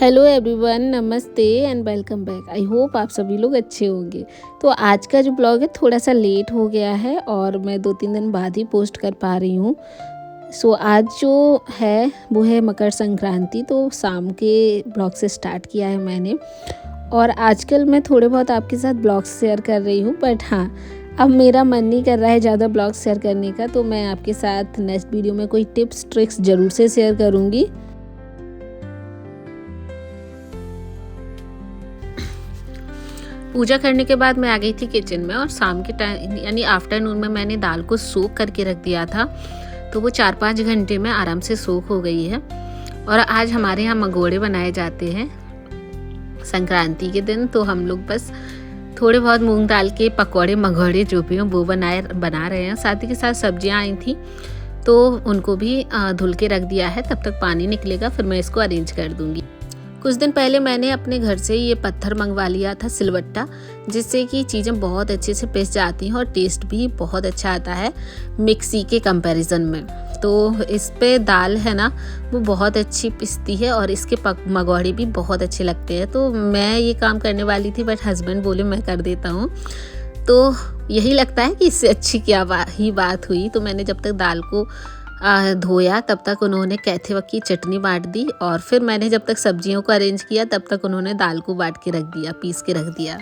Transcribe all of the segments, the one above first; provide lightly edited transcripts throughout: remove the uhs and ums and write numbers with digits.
Hello everyone, नमस्ते and welcome back. I hope आप सभी लोग अच्छे होंगे। तो आज का जो ब्लॉग है थोड़ा सा लेट हो गया है और मैं 2-3 दिन बाद ही पोस्ट कर पा रही हूँ। आज जो है वो है मकर संक्रांति, तो शाम के ब्लॉग से स्टार्ट किया है मैंने। और आजकल मैं थोड़े बहुत आपके साथ ब्लॉग्स शेयर कर रही हूँ, बट हाँ, अब मेरा मन नहीं कर रहा है ज़्यादा ब्लॉग शेयर करने का, तो मैं आपके साथ नेक्स्ट वीडियो में कोई टिप्स ट्रिक्स ज़रूर से शेयर करूँगी। पूजा करने के बाद मैं आ गई थी किचन में और शाम के टाइम यानी आफ्टरनून में मैंने दाल को सोख करके रख दिया था, तो वो 4-5 घंटे में आराम से सोख हो गई है। और आज हमारे यहाँ मगोड़े बनाए जाते हैं संक्रांति के दिन, तो हम लोग बस थोड़े बहुत मूंग दाल के पकौड़े मगोड़े जो भी हों वो बना रहे हैं। साथ ही के साथ सब्जियाँ आई थी तो उनको भी धुल के रख दिया है, तब तक पानी निकलेगा फिर मैं इसको अरेंज कर दूँगी। कुछ दिन पहले मैंने अपने घर से ये पत्थर मंगवा लिया था, सिलवट्टा, जिससे कि चीज़ें बहुत अच्छे से पिस जाती हैं और टेस्ट भी बहुत अच्छा आता है मिक्सी के कंपैरिजन में। तो इस पे दाल है ना वो बहुत अच्छी पिसती है और इसके मगौड़े भी बहुत अच्छे लगते हैं। तो मैं ये काम करने वाली थी बट हस्बैंड बोले मैं कर देता हूँ, तो यही लगता है कि इससे अच्छी क्या बात हुई। तो मैंने जब तक दाल को धोया तब तक उन्होंने कैथे वक की चटनी बांट दी और फिर मैंने जब तक सब्जियों को अरेंज किया तब तक उन्होंने दाल को बांट के रख दिया, पीस के रख दिया।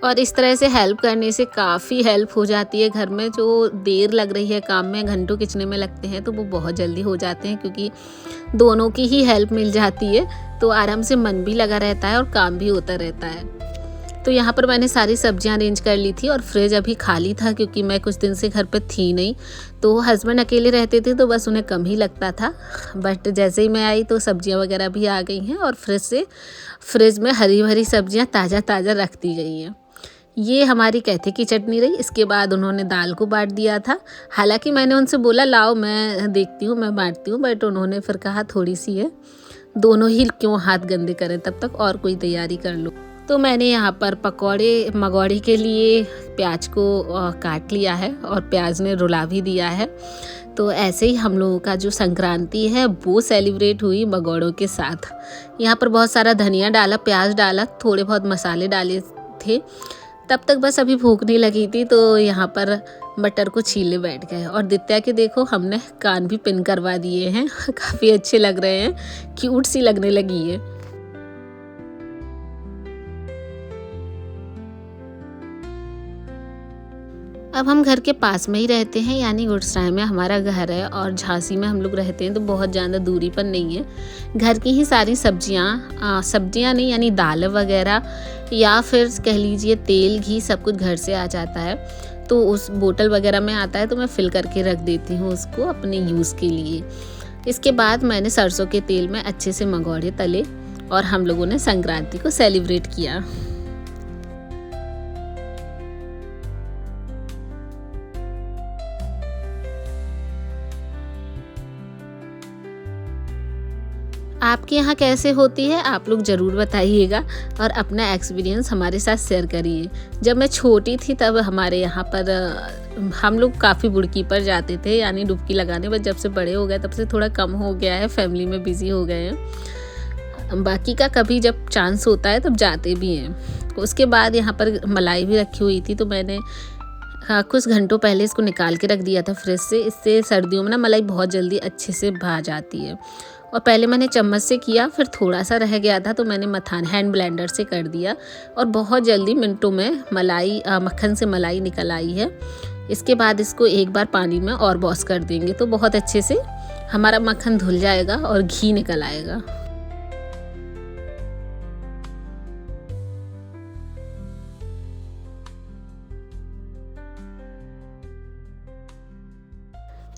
और इस तरह से हेल्प करने से काफ़ी हेल्प हो जाती है। घर में जो देर लग रही है काम में, घंटों किचने में लगते हैं, तो वो बहुत जल्दी हो जाते हैं क्योंकि दोनों की ही हेल्प मिल जाती है। तो आराम से मन भी लगा रहता है और काम भी होता रहता है। तो यहाँ पर मैंने सारी सब्जियां अरेंज कर ली थी और फ्रिज अभी खाली था क्योंकि मैं कुछ दिन से घर पर थी नहीं, तो हस्बैंड अकेले रहते थे तो बस उन्हें कम ही लगता था। बट जैसे ही मैं आई तो सब्जियां वगैरह भी आ गई हैं और फ्रिज में हरी भरी सब्जियां ताज़ा रख दी गई हैं। ये हमारी कैथे की चटनी रही। इसके बाद उन्होंने दाल को बांट दिया था। हालांकि मैंने उनसे बोला लाओ मैं देखती हूँ, मैं बांटती हूँ, बट उन्होंने फिर कहा थोड़ी सी है, दोनों ही क्यों हाथ गंदे करें, तब तक और कोई तैयारी कर लो। तो मैंने यहाँ पर मगौड़े के लिए प्याज को काट लिया है और प्याज ने रुला भी दिया है। तो ऐसे ही हम लोगों का जो संक्रांति है वो सेलिब्रेट हुई मगौड़ों के साथ। यहाँ पर बहुत सारा धनिया डाला, प्याज डाला, थोड़े बहुत मसाले डाले थे। तब तक बस अभी भूख नहीं लगी थी तो यहाँ पर मटर को छीलने बैठ गए। और दित्या के देखो हमने कान भी पिन करवा दिए हैं काफ़ी अच्छे लग रहे हैं, क्यूट सी लगने लगी है। अब हम घर के पास में ही रहते हैं, यानी गुड़सराय में हमारा घर है और झांसी में हम लोग रहते हैं, तो बहुत ज़्यादा दूरी पर नहीं है। घर की ही सारी सब्जियां नहीं यानी दाल वगैरह या फिर कह लीजिए तेल घी सब कुछ घर से आ जाता है। तो उस बोतल वगैरह में आता है तो मैं फिल करके रख देती हूँ उसको अपने यूज़ के लिए। इसके बाद मैंने सरसों के तेल में अच्छे से मगौड़े तले और हम लोगों ने संक्रांति को सेलिब्रेट किया। आपके यहाँ कैसे होती है आप लोग ज़रूर बताइएगा और अपना एक्सपीरियंस हमारे साथ शेयर करिए। जब मैं छोटी थी तब हमारे यहाँ पर हम लोग काफ़ी बुड़की पर जाते थे, यानी डुबकी लगाने, बस जब से बड़े हो गए तब से थोड़ा कम हो गया है, फैमिली में बिज़ी हो गए हैं। बाकी का कभी जब चांस होता है तब जाते भी हैं। उसके बाद यहाँ पर मलाई भी रखी हुई थी, तो मैंने कुछ घंटों पहले इसको निकाल के रख दिया था फ्रिज से। इससे सर्दियों में ना मलाई बहुत जल्दी अच्छे से भा जाती है। और पहले मैंने चम्मच से किया, फिर थोड़ा सा रह गया था तो मैंने हैंड ब्लेंडर से कर दिया और बहुत जल्दी मिनटों में मक्खन से मलाई निकल आई है। इसके बाद इसको एक बार पानी में और वॉश कर देंगे तो बहुत अच्छे से हमारा मक्खन धुल जाएगा और घी निकल आएगा।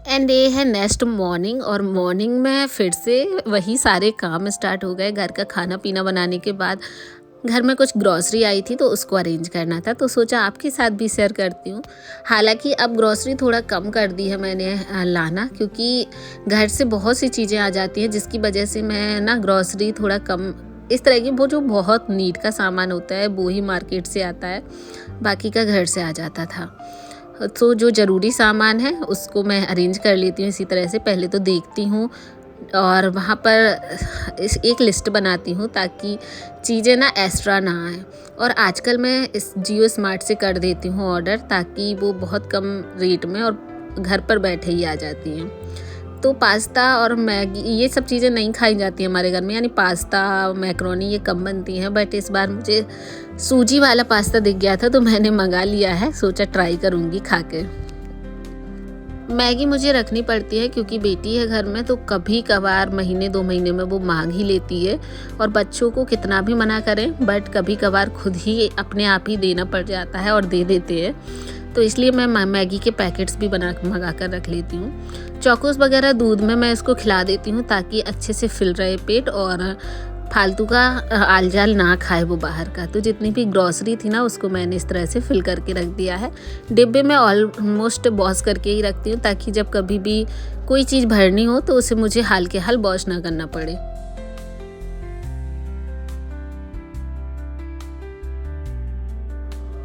एंड ये है नेक्स्ट मॉर्निंग, और मॉर्निंग में फिर से वही सारे काम स्टार्ट हो गए। घर का खाना पीना बनाने के बाद घर में कुछ ग्रॉसरी आई थी तो उसको अरेंज करना था, तो सोचा आपके साथ भी शेयर करती हूँ। हालांकि अब ग्रॉसरी थोड़ा कम कर दी है मैंने लाना, क्योंकि घर से बहुत सी चीज़ें आ जाती हैं जिसकी वजह से मैं ना ग्रॉसरी थोड़ा कम, इस तरह की वो जो बहुत नीड का सामान होता है वो ही मार्केट से आता है, बाकी का घर से आ जाता था। तो जो ज़रूरी सामान है उसको मैं अरेंज कर लेती हूँ इसी तरह से। पहले तो देखती हूँ और वहाँ पर एक लिस्ट बनाती हूँ ताकि चीज़ें ना एक्स्ट्रा ना आए। और आजकल मैं इस जियो स्मार्ट से कर देती हूँ ऑर्डर, ताकि वो बहुत कम रेट में और घर पर बैठे ही आ जाती हैं। तो पास्ता और मैगी ये सब चीज़ें नहीं खाई जाती हैं हमारे घर में, यानी पास्ता मैक्रोनी ये कम बनती हैं। बट इस बार मुझे सूजी वाला पास्ता दिख गया था तो मैंने मंगा लिया है, सोचा ट्राई करूँगी खा के। मैगी मुझे रखनी पड़ती है क्योंकि बेटी है घर में, तो कभी कभार महीने 2 महीने में वो मांग ही लेती है। और बच्चों को कितना भी मना करें बट कभी कभार खुद ही अपने आप ही देना पड़ जाता है और दे देते हैं। तो इसलिए मैं मैगी के पैकेट्स भी मंगा कर रख लेती हूँ। चॉकोस वगैरह दूध में मैं इसको खिला देती हूँ ताकि अच्छे से फिल रहे पेट और फालतू का आल जाल ना खाए वो बाहर का। तो जितनी भी ग्रॉसरी थी ना उसको मैंने इस तरह से फिल करके रख दिया है। डिब्बे में ऑलमोस्ट वॉश करके ही रखती हूँ ताकि जब कभी भी कोई चीज़ भरनी हो तो उसे मुझे हाल के हाल वॉश ना करना पड़े।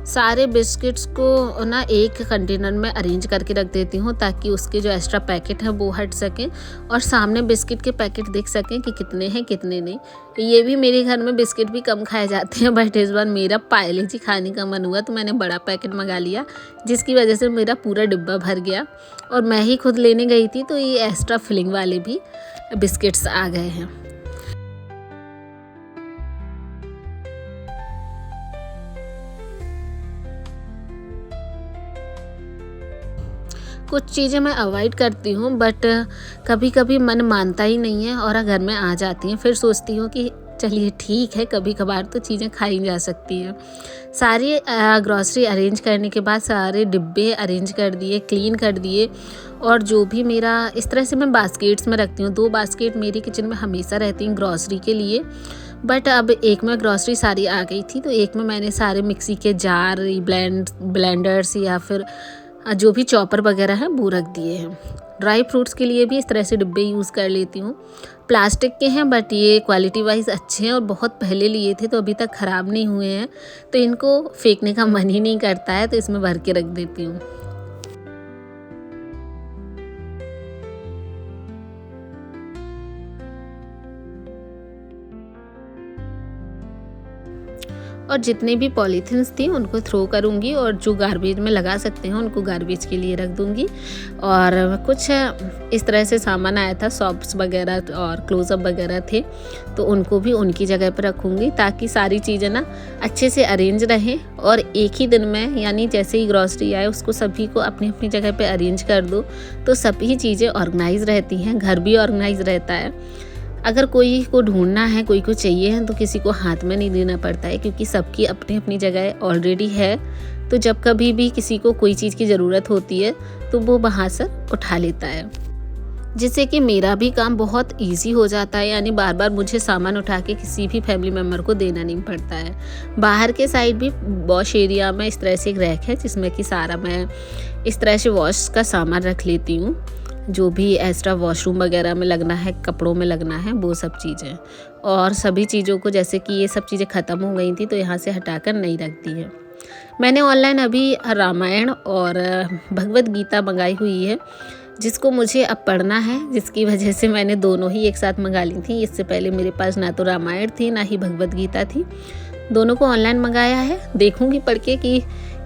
सारे बिस्किट्स को ना एक कंटेनर में अरेंज करके रख देती हूँ ताकि उसके जो एक्स्ट्रा पैकेट हैं वो हट सकें और सामने बिस्किट के पैकेट देख सकें कि कितने हैं कितने नहीं। ये भी मेरे घर में बिस्किट भी कम खाए जाते हैं बट इस बार मेरा पार्ले-जी खाने का मन हुआ तो मैंने बड़ा पैकेट मंगा लिया, जिसकी वजह से मेरा पूरा डिब्बा भर गया। और मैं ही खुद लेने गई थी तो ये एक्स्ट्रा फिलिंग वाले भी बिस्किट्स आ गए हैं। कुछ चीज़ें मैं अवॉइड करती हूँ बट कभी कभी मन मानता ही नहीं है और घर में आ जाती हैं। फिर सोचती हूँ कि चलिए ठीक है, कभी कभार तो चीज़ें खाई जा सकती हैं। सारी ग्रॉसरी अरेंज करने के बाद सारे डिब्बे अरेंज कर दिए, क्लीन कर दिए। और जो भी मेरा इस तरह से मैं बास्केट्स में रखती हूँ। 2 बास्केट मेरी किचन में हमेशा रहती हैं ग्रॉसरी के लिए। बट अब एक में ग्रॉसरी सारी आ गई थी तो एक में मैंने सारे मिक्सी के जार, ब्लेंडर्स या फिर जो भी चॉपर वगैरह है वो रख दिए हैं। ड्राई फ्रूट्स के लिए भी इस तरह से डिब्बे यूज़ कर लेती हूँ। प्लास्टिक के हैं बट ये क्वालिटी वाइज अच्छे हैं और बहुत पहले लिए थे तो अभी तक ख़राब नहीं हुए हैं, तो इनको फेंकने का मन ही नहीं करता है तो इसमें भर के रख देती हूँ। और जितनी भी पॉलीथिन्स थी उनको थ्रो करूँगी और जो गार्बेज में लगा सकते हैं उनको गार्बेज के लिए रख दूँगी। और कुछ इस तरह से सामान आया था, सॉप्स वगैरह और क्लोज़अप वगैरह थे तो उनको भी उनकी जगह पर रखूँगी ताकि सारी चीज़ें ना अच्छे से अरेंज रहें। और एक ही दिन में यानी जैसे ही ग्रॉसरी आए उसको सभी को अपनी अपनी जगह पे अरेंज कर दो तो सभी चीज़ें ऑर्गेनाइज रहती हैं, घर भी ऑर्गेनाइज रहता है। अगर कोई को ढूंढना है, कोई को चाहिए है तो किसी को हाथ में नहीं देना पड़ता है क्योंकि सबकी अपनी अपनी जगह ऑलरेडी है। तो जब कभी भी किसी को कोई चीज़ की ज़रूरत होती है तो वो वहाँ से उठा लेता है, जिससे कि मेरा भी काम बहुत इजी हो जाता है। यानी बार बार मुझे सामान उठा के किसी भी फैमिली मेम्बर को देना नहीं पड़ता है। बाहर के साइड भी वॉश एरिया में इस तरह से एक रैक है जिसमें कि सारा मैं इस तरह से वॉश का सामान रख लेती हूँ। जो भी एक्स्ट्रा वॉशरूम वगैरह में लगना है, कपड़ों में लगना है, वो सब चीज़ें। और सभी चीज़ों को जैसे कि ये सब चीज़ें ख़त्म हो गई थी तो यहाँ से हटाकर नहीं रखती है। मैंने ऑनलाइन अभी रामायण और भगवद गीता मंगाई हुई है जिसको मुझे अब पढ़ना है, जिसकी वजह से मैंने दोनों ही एक साथ मंगा ली थी। इससे पहले मेरे पास ना तो रामायण थी ना ही भगवद गीता थी। दोनों को ऑनलाइन मंगाया है, देखूँगी पढ़ के कि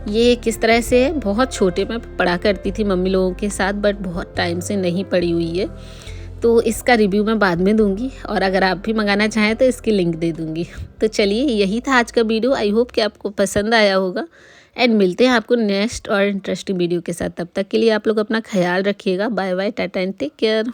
ये किस तरह से है। बहुत छोटे में पढ़ा करती थी मम्मी लोगों के साथ बट बहुत टाइम से नहीं पढ़ी हुई है, तो इसका रिव्यू मैं बाद में दूंगी। और अगर आप भी मंगाना चाहें तो इसकी लिंक दे दूंगी। तो चलिए यही था आज का वीडियो। आई होप कि आपको पसंद आया होगा एंड मिलते हैं आपको नेक्स्ट और इंटरेस्टिंग वीडियो के साथ। तब तक के लिए आप लोग अपना ख्याल रखिएगा। Bye bye, tata and take care.